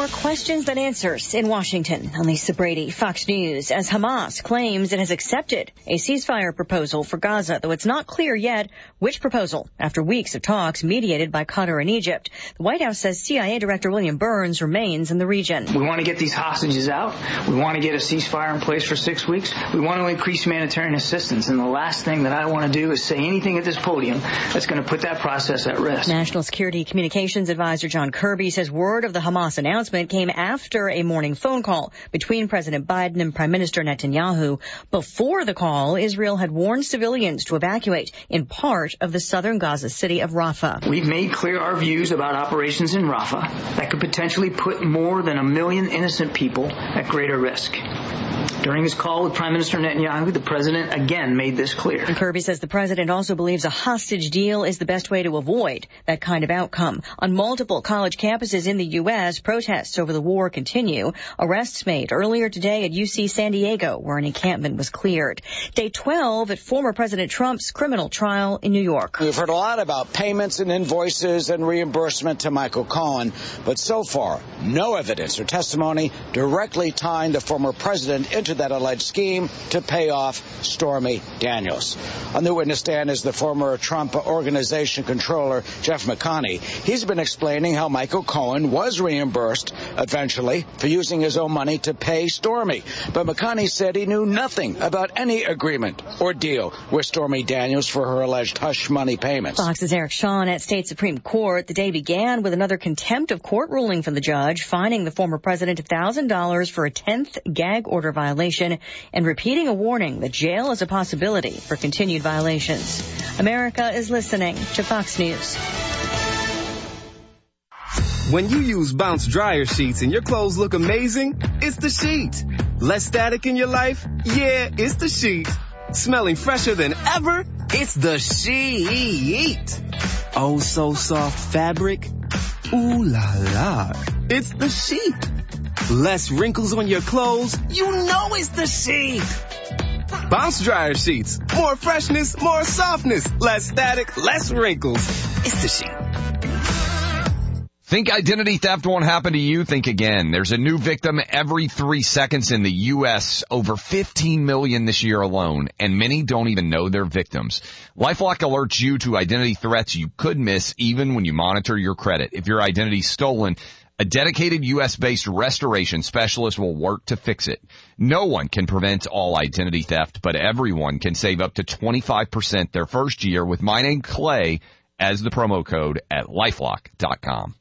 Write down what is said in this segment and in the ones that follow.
more questions than answers in Washington. I'm Lisa Brady, Fox News, as Hamas claims it has accepted a ceasefire proposal for Gaza, though it's not clear yet which proposal, after weeks of talks mediated by Qatar and Egypt. The White House says CIA Director William Burns remains in the region. We want to get these hostages out. We want to get a ceasefire in place for 6 weeks. We want to increase humanitarian assistance. And the last thing that I want to do is say anything at this podium that's going to put that process at risk. National Security Communications Advisor John Kirby says word of the Hamas announcement came after a morning phone call between President Biden and Prime Minister Netanyahu. Before the call, Israel had warned civilians to evacuate in part of the southern Gaza city of Rafah. We've made clear our views about operations in Rafah that could potentially put more than 1 million innocent people at greater risk. During his call with Prime Minister Netanyahu, the president again made this clear. And Kirby says the president also believes a hostage deal is the best way to avoid that kind of outcome. On multiple college campuses in the U.S., protests over the war continue. Arrests made earlier today at UC San Diego, where an encampment was cleared. Day 12 at former President Trump's criminal trial in New York. We've heard a lot about payments and invoices and reimbursement to Michael Cohen, but so far, no evidence or testimony directly tying the former president into that alleged scheme to pay off Stormy Daniels. On the witness stand is the former Trump Organization controller, Jeff McConney. He's been explaining how Michael Cohen was reimbursed eventually for using his own money to pay Stormy. But McConney said he knew nothing about any agreement or deal with Stormy Daniels for her alleged hush money payments. Fox's Eric Shawn at State Supreme Court. The day began with another contempt of court ruling from the judge, fining the former president $1,000 for a 10th gag order violation and repeating a warning that jail is a possibility for continued violations. America is listening to Fox News. When you use Bounce dryer sheets and your clothes look amazing, it's the sheet. Less static in your life? Yeah, it's the sheet. Smelling fresher than ever? It's the sheet. Oh, so soft fabric? Ooh la la. It's the sheet. Less wrinkles on your clothes? You know it's the sheet. Bounce dryer sheets. More freshness, more softness. Less static, less wrinkles. It's the sheet. Think identity theft won't happen to you? Think again. There's a new victim every 3 seconds in the U.S., over 15 million this year alone, and many don't even know they're victims. LifeLock alerts you to identity threats you could miss even when you monitor your credit. If your identity's stolen, a dedicated U.S.-based restoration specialist will work to fix it. No one can prevent all identity theft, but everyone can save up to 25% their first year with my name Clay as the promo code at LifeLock.com.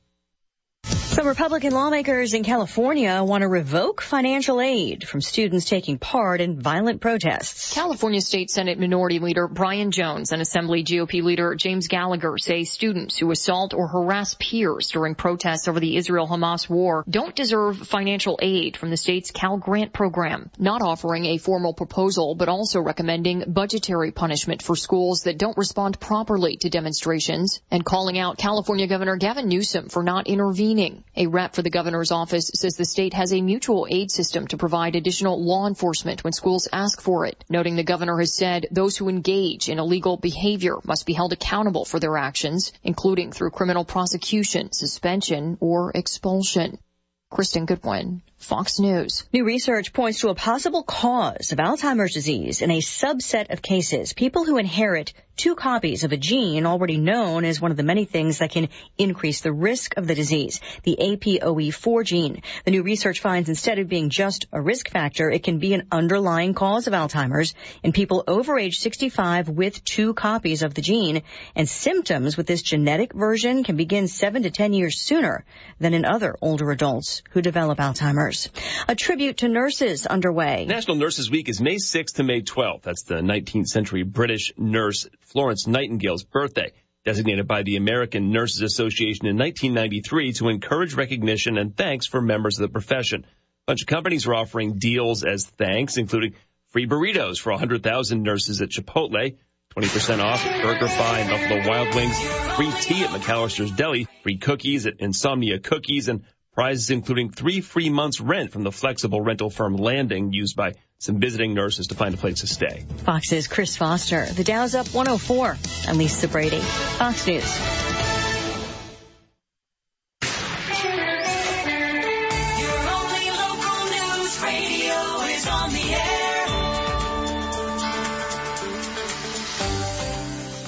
Some Republican lawmakers in California want to revoke financial aid from students taking part in violent protests. California State Senate Minority Leader Brian Jones and Assembly GOP Leader James Gallagher say students who assault or harass peers during protests over the Israel-Hamas war don't deserve financial aid from the state's Cal Grant program, not offering a formal proposal but also recommending budgetary punishment for schools that don't respond properly to demonstrations and calling out California Governor Gavin Newsom for not intervening. A rep for the governor's office says the state has a mutual aid system to provide additional law enforcement when schools ask for it, noting the governor has said those who engage in illegal behavior must be held accountable for their actions, including through criminal prosecution, suspension, or expulsion. Kristen Goodwin, Fox News. New research points to a possible cause of Alzheimer's disease in a subset of cases. People who inherit 2 copies of a gene already known as one of the many things that can increase the risk of the disease, the APOE4 gene. The new research finds instead of being just a risk factor, it can be an underlying cause of Alzheimer's in people over age 65 with 2 copies of the gene. And symptoms with this genetic version can begin 7 to 10 years sooner than in other older adults who develop Alzheimer's. A tribute to nurses underway. National Nurses Week is May 6th to May 12th. That's the 19th century British nurse Florence Nightingale's birthday, designated by the American Nurses Association in 1993 to encourage recognition and thanks for members of the profession. A bunch of companies are offering deals as thanks, including free burritos for 100,000 nurses at Chipotle, 20% off at BurgerFi and Buffalo Wild Wings, free tea at McAllister's Deli, free cookies at Insomnia Cookies, and prizes including 3 free months rent from the flexible rental firm Landing, used by some visiting nurses to find a place to stay. Fox's Chris Foster. The Dow's up 104. I'm Lisa Brady. Fox News.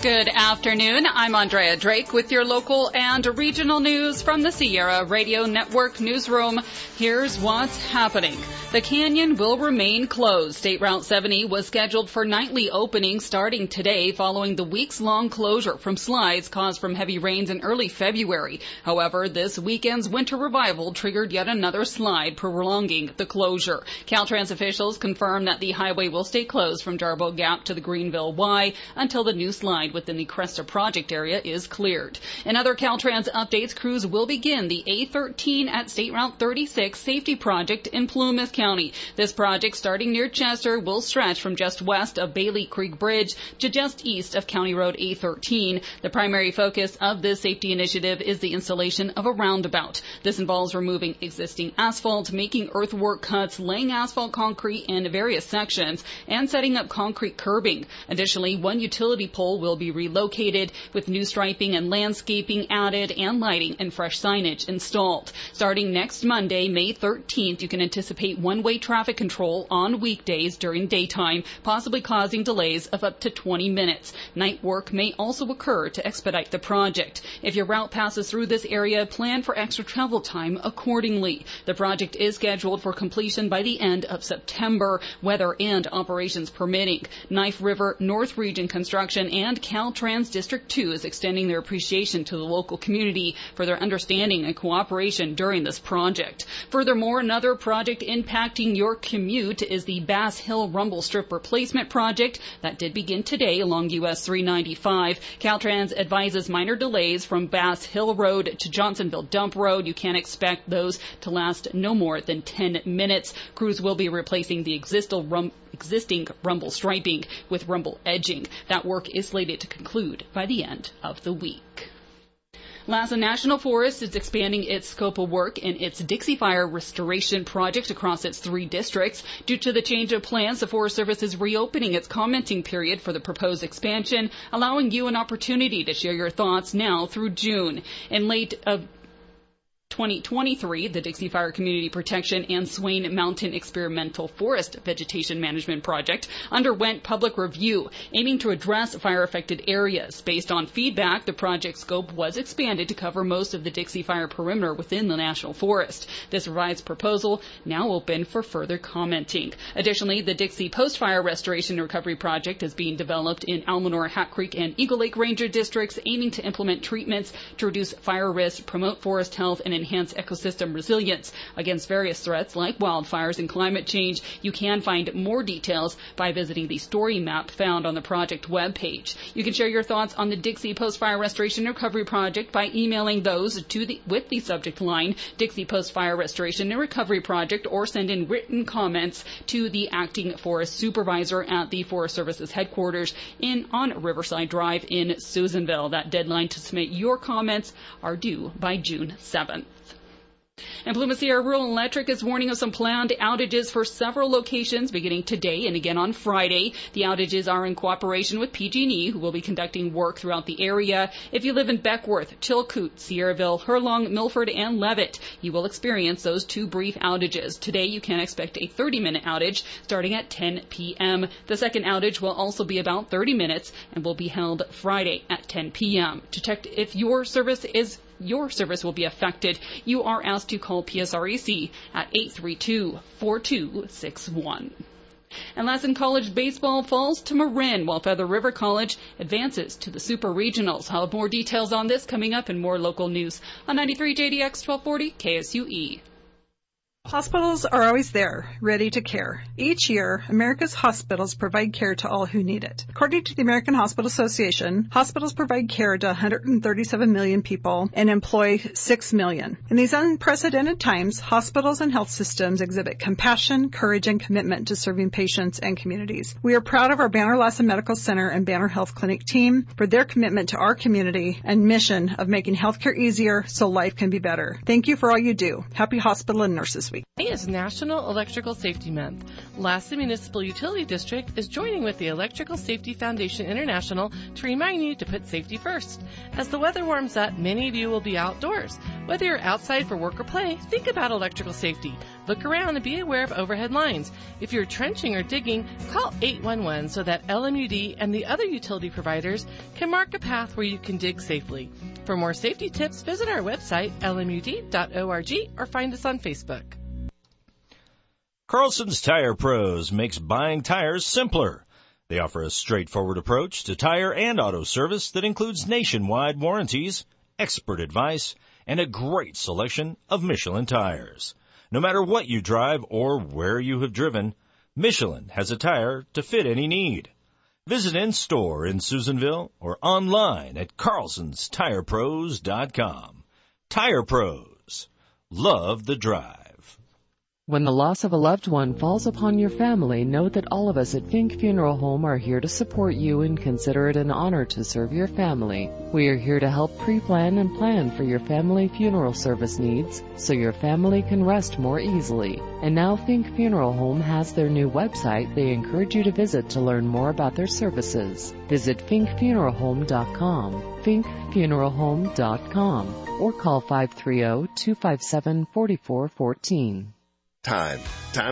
Good afternoon. I'm Andrea Drake with your local and regional news from the Sierra Radio Network newsroom. Here's what's happening. The canyon will remain closed. State Route 70 was scheduled for nightly opening starting today following the weeks-long closure from slides caused from heavy rains in early February. However, this weekend's winter revival triggered yet another slide, prolonging the closure. Caltrans officials confirmed that the highway will stay closed from Jarboe Gap to the Greenville Y until the new slide within the Cresta project area is cleared. In other Caltrans updates, crews will begin the A13 at State Route 36 safety project in Plumas County. This project, starting near Chester, will stretch from just west of Bailey Creek Bridge to just east of County Road A13. The primary focus of this safety initiative is the installation of a roundabout. This involves removing existing asphalt, making earthwork cuts, laying asphalt concrete in various sections, and setting up concrete curbing. Additionally, one utility pole will be relocated with new striping and landscaping added and lighting and fresh signage installed. Starting next Monday, May 13th, you can anticipate one-way traffic control on weekdays during daytime, possibly causing delays of up to 20 minutes. Night work may also occur to expedite the project. If your route passes through this area, plan for extra travel time accordingly. The project is scheduled for completion by the end of September, weather and operations permitting. Knife River North Region Construction and Caltrans District 2 is extending their appreciation to the local community for their understanding and cooperation during this project. Furthermore, another project impacting your commute is the Bass Hill Rumble Strip Replacement Project that did begin today along US 395. Caltrans advises minor delays from Bass Hill Road to Johnsonville Dump Road. You can expect those to last no more than 10 minutes. Crews will be replacing the existing rumble striping with rumble edging. That work is slated to conclude by the end of the week. Lassen National Forest is expanding its scope of work in its Dixie Fire restoration project across its 3 districts. Due to the change of plans, the Forest Service is reopening its commenting period for the proposed expansion, allowing you an opportunity to share your thoughts now through June. In late 2023, the Dixie Fire Community Protection and Swain Mountain Experimental Forest Vegetation Management Project underwent public review, aiming to address fire-affected areas. Based on feedback, the project scope was expanded to cover most of the Dixie Fire perimeter within the National Forest. This revised proposal now open for further commenting. Additionally, the Dixie Post-Fire Restoration and Recovery Project is being developed in Almanor, Hat Creek, and Eagle Lake Ranger districts, aiming to implement treatments to reduce fire risk, promote forest health, and enhance ecosystem resilience against various threats like wildfires and climate change. You can find more details by visiting the story map found on the project webpage. You can share your thoughts on the Dixie Post-Fire Restoration and Recovery Project by emailing those with the subject line Dixie Post-Fire Restoration and Recovery Project, or send in written comments to the acting forest supervisor at the Forest Service's headquarters on Riverside Drive in Susanville. That deadline to submit your comments are due by June 7th. And Plumas Sierra Rural Electric is warning of some planned outages for several locations beginning today and again on Friday. The outages are in cooperation with PG&E, who will be conducting work throughout the area. If you live in Beckworth, Chilkoot, Sierraville, Herlong, Milford, and Levitt, you will experience those 2 brief outages. Today, you can expect a 30-minute outage starting at 10 p.m. The second outage will also be about 30 minutes and will be held Friday at 10 p.m. To check if your service will be affected, you are asked to call PSREC at 832-4261. And Lassen College baseball falls to Marin, while Feather River College advances to the Super Regionals. I'll have more details on this coming up in more local news on 93 JDX 1240 KSUE. Hospitals are always there, ready to care. Each year, America's hospitals provide care to all who need it. According to the American Hospital Association, hospitals provide care to 137 million people and employ 6 million. In these unprecedented times, hospitals and health systems exhibit compassion, courage, and commitment to serving patients and communities. We are proud of our Banner Lassen Medical Center and Banner Health Clinic team for their commitment to our community and mission of making healthcare easier so life can be better. Thank you for all you do. Happy Hospital and Nurses Week. May is National Electrical Safety Month. Lassen Municipal Utility District is joining with the Electrical Safety Foundation International to remind you to put safety first. As the weather warms up, many of you will be outdoors. Whether you're outside for work or play, think about electrical safety. Look around and be aware of overhead lines. If you're trenching or digging, call 811 so that LMUD and the other utility providers can mark a path where you can dig safely. For more safety tips, visit our website, lmud.org, or find us on Facebook. Carlson's Tire Pros makes buying tires simpler. They offer a straightforward approach to tire and auto service that includes nationwide warranties, expert advice, and a great selection of Michelin tires. No matter what you drive or where you have driven, Michelin has a tire to fit any need. Visit in-store in Susanville or online at carlsonstirepros.com. Tire Pros. Love the drive. When the loss of a loved one falls upon your family, know that all of us at Fink Funeral Home are here to support you and consider it an honor to serve your family. We are here to help pre-plan and plan for your family funeral service needs so your family can rest more easily. And now Fink Funeral Home has their new website they encourage you to visit to learn more about their services. Visit finkfuneralhome.com, finkfuneralhome.com, or call 530-257-4414. Time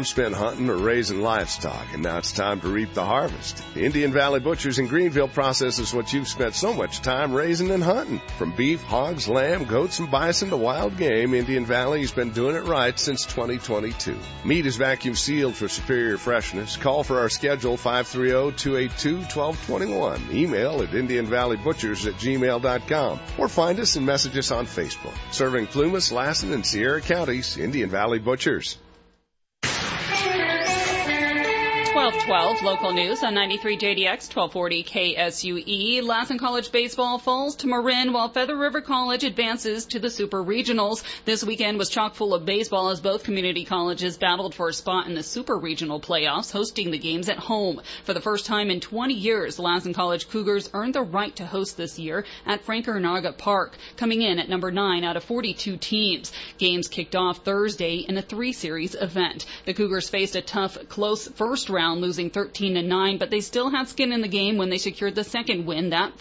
spent hunting or raising livestock, and now it's time to reap the harvest. The Indian Valley Butchers in Greenville processes what you've spent so much time raising and hunting. From beef, hogs, lamb, goats, and bison to wild game, Indian Valley's been doing it right since 2022. Meat is vacuum sealed for superior freshness. Call for our schedule 530-282-1221. Email at indianvalleybutchers@gmail.com or find us and message us on Facebook. Serving Plumas, Lassen, and Sierra counties, Indian Valley Butchers. 12:12 local news on 93 JDX 1240 KSUE. Lassen College baseball falls to Marin while Feather River College advances to the Super Regionals. This weekend was chock full of baseball as both community colleges battled for a spot in the Super Regional playoffs, hosting the games at home. For the first time in 20 years, Lassen College Cougars earned the right to host this year at Franker-Naga Park, coming in at number 9 out of 42 teams. Games kicked off Thursday in a 3-series event. The Cougars faced a tough, close first round, losing 13-9, but they still had skin in the game when they secured the second win that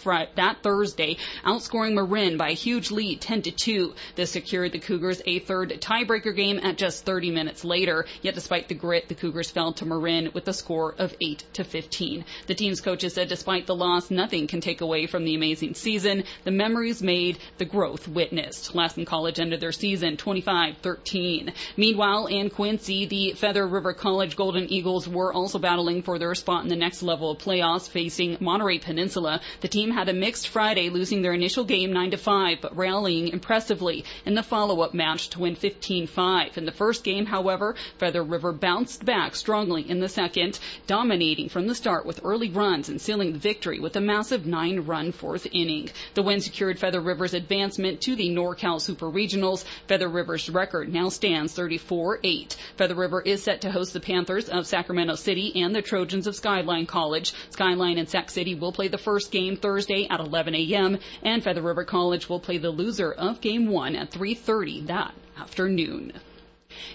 Thursday, outscoring Marin by a huge lead, 10-2. This secured the Cougars a third tiebreaker game at just 30 minutes later. Yet despite the grit, the Cougars fell to Marin with a score of 8-15. The team's coaches said despite the loss, nothing can take away from the amazing season, the memories made, the growth witnessed. Lassen College ended their season 25-13. Meanwhile, in Quincy, the Feather River College Golden Eagles were also battling for their spot in the next level of playoffs, facing Monterey Peninsula. The team had a mixed Friday, losing their initial game 9-5, but rallying impressively in the follow-up match to win 15-5. In the first game, however, Feather River bounced back strongly in the second, dominating from the start with early runs and sealing the victory with a massive 9-run fourth inning. The win secured Feather River's advancement to the NorCal Super Regionals. Feather River's record now stands 34-8. Feather River is set to host the Panthers of Sacramento City and the Trojans of Skyline College. Skyline and Sac City will play the first game Thursday at 11 a.m., and Feather River College will play the loser of Game 1 at 3:30 that afternoon.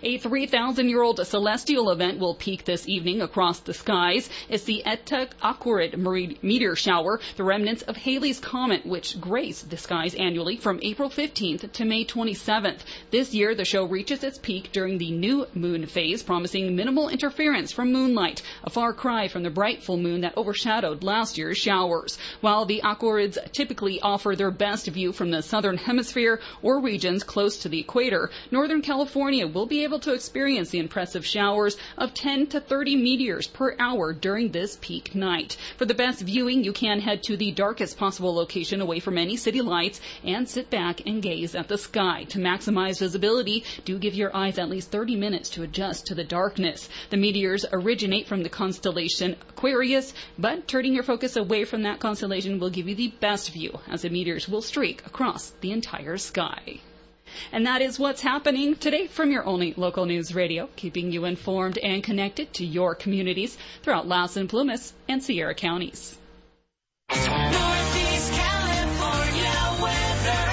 A 3,000-year-old celestial event will peak this evening across the skies. It's the Etuk Aquarid meteor shower, the remnants of Halley's Comet, which grace the skies annually from April 15th to May 27th. This year, the show reaches its peak during the new moon phase, promising minimal interference from moonlight, a far cry from the bright full moon that overshadowed last year's showers. While the Aquarids typically offer their best view from the southern hemisphere or regions close to the equator, Northern California will be able to experience the impressive showers of 10 to 30 meteors per hour during this peak night. For the best viewing, you can head to the darkest possible location away from any city lights and sit back and gaze at the sky. To maximize visibility, do give your eyes at least 30 minutes to adjust to the darkness. The meteors originate from the constellation Aquarius, but turning your focus away from that constellation will give you the best view, as the meteors will streak across the entire sky. And that is what's happening today from your only local news radio, keeping you informed and connected to your communities throughout Lassen, Plumas, and Sierra counties. Northeast California weather.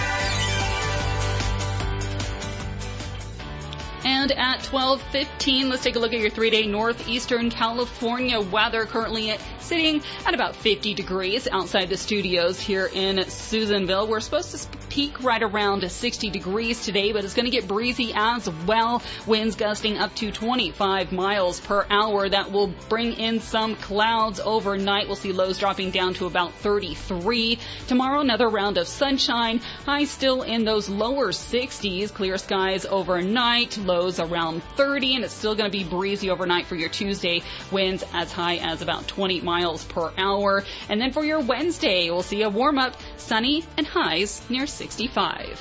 And at 12:15, let's take a look at your 3-day northeastern California weather. Currently sitting at about 50 degrees outside the studios here in Susanville. We're supposed to peak right around 60 degrees today, but it's going to get breezy as well. Winds gusting up to 25 miles per hour. That will bring in some clouds overnight. We'll see lows dropping down to about 33. Tomorrow, another round of sunshine. Highs still in those lower 60s. Clear skies overnight. Lows around 30, and it's still going to be breezy overnight for your Tuesday. Winds as high as about 20 miles per hour. And then for your Wednesday, we'll see a warm up, sunny, and highs near 65.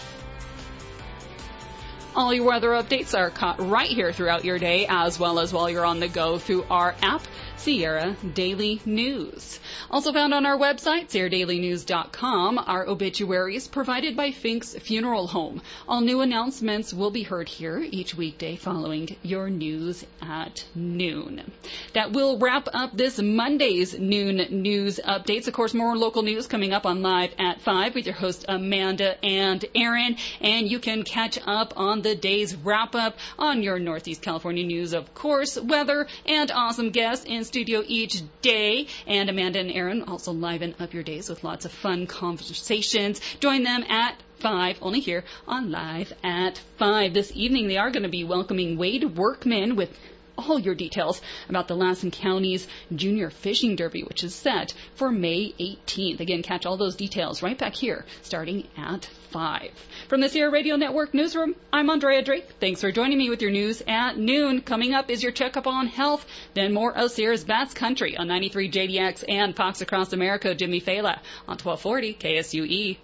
All your weather updates are caught right here throughout your day, as well as while you're on the go through our app, Sierra Daily News. Also found on our website, SierraDailyNews.com, our obituaries provided by Fink's Funeral Home. All new announcements will be heard here each weekday following your news at noon. That will wrap up this Monday's noon news updates. Of course, more local news coming up on Live at 5 with your hosts Amanda and Aaron. And you can catch up on the day's wrap-up on your Northeast California news, of course, weather, and awesome guests in studio each day. And Amanda and Aaron also liven up your days with lots of fun conversations. Join them at 5, only here on Live at 5. This evening, they are going to be welcoming Wade Workman with all your details about the Lassen County's Junior Fishing Derby, which is set for May 18th. Again, catch all those details right back here, starting at 5. From the Sierra Radio Network Newsroom, I'm Andrea Drake. Thanks for joining me with your news at noon. Coming up is your checkup on health, then more of Sierra's Bats Country on 93 JDX and Fox Across America, Jimmy Fela on 1240 KSUE.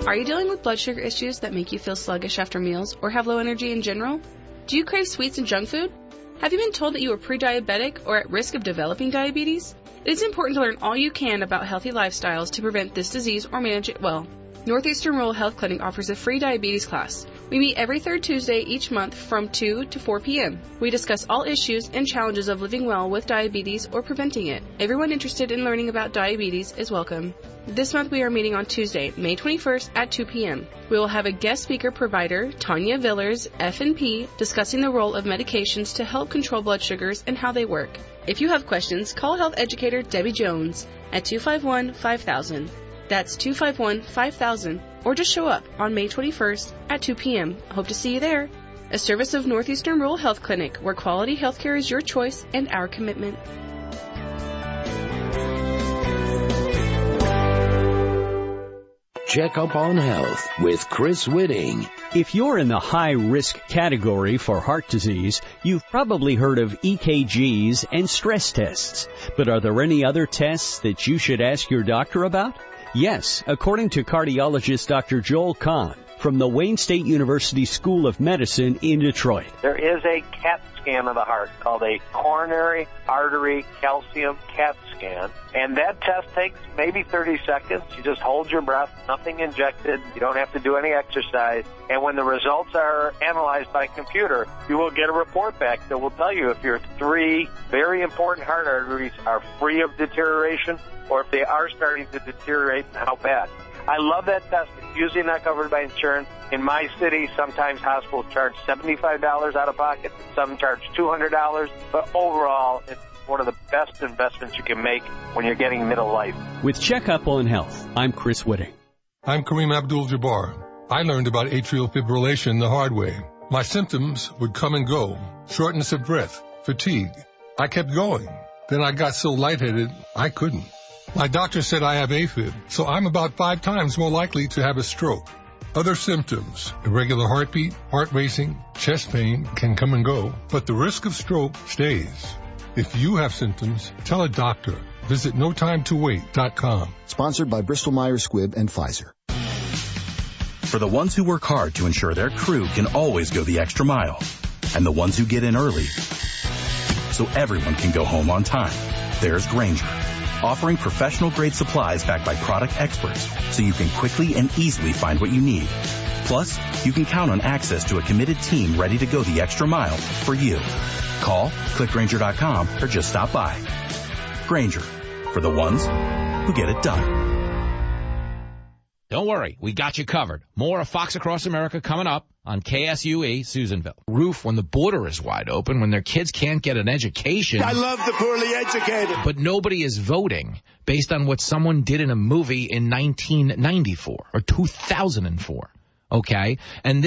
Are you dealing with blood sugar issues that make you feel sluggish after meals or have low energy in general? Do you crave sweets and junk food? Have you been told that you are pre-diabetic or at risk of developing diabetes? It is important to learn all you can about healthy lifestyles to prevent this disease or manage it well. Northeastern Rural Health Clinic offers a free diabetes class. We meet every third Tuesday each month from 2 to 4 p.m. We discuss all issues and challenges of living well with diabetes or preventing it. Everyone interested in learning about diabetes is welcome. This month we are meeting on Tuesday, May 21st at 2 p.m. We will have a guest speaker provider, Tanya Villers, FNP, discussing the role of medications to help control blood sugars and how they work. If you have questions, call health educator Debbie Jones at 251-5000. That's 251-5000, or just show up on May 21st at 2 p.m. Hope to see you there. A service of Northeastern Rural Health Clinic, where quality healthcare is your choice and our commitment. Check up on health with Chris Whitting. If you're in the high-risk category for heart disease, you've probably heard of EKGs and stress tests. But are there any other tests that you should ask your doctor about? Yes, according to cardiologist Dr. Joel Kahn from the Wayne State University School of Medicine in Detroit. There is a CAT scan of the heart called a coronary artery calcium CAT scan, and that test takes maybe 30 seconds. You just hold your breath, nothing injected, you don't have to do any exercise, and when the results are analyzed by computer, you will get a report back that will tell you if your 3 very important heart arteries are free of deterioration or if they are starting to deteriorate and how bad. I love that test. It's usually not covered by insurance. In my city, sometimes hospitals charge $75 out of pocket. Some charge $200. But overall, it's one of the best investments you can make when you're getting middle life. With Checkup on Health, I'm Chris Whitting. I'm Kareem Abdul-Jabbar. I learned about atrial fibrillation the hard way. My symptoms would come and go. Shortness of breath, fatigue. I kept going. Then I got so lightheaded, I couldn't. My doctor said I have AFib, so I'm about 5 times more likely to have a stroke. Other symptoms, irregular heartbeat, heart racing, chest pain can come and go, but the risk of stroke stays. If you have symptoms, tell a doctor. Visit notimetowait.com. Sponsored by Bristol-Myers Squibb and Pfizer. For the ones who work hard to ensure their crew can always go the extra mile, and the ones who get in early so everyone can go home on time, there's Grainger, offering professional-grade supplies backed by product experts so you can quickly and easily find what you need. Plus, you can count on access to a committed team ready to go the extra mile for you. Call, click Grainger.com, or just stop by. Grainger, for the ones who get it done. Don't worry, we got you covered. More of Fox Across America coming up on KSUE Susanville. Roof when the border is wide open, when their kids can't get an education. I love the poorly educated. But nobody is voting based on what someone did in a movie in 1994 or 2004. Okay? And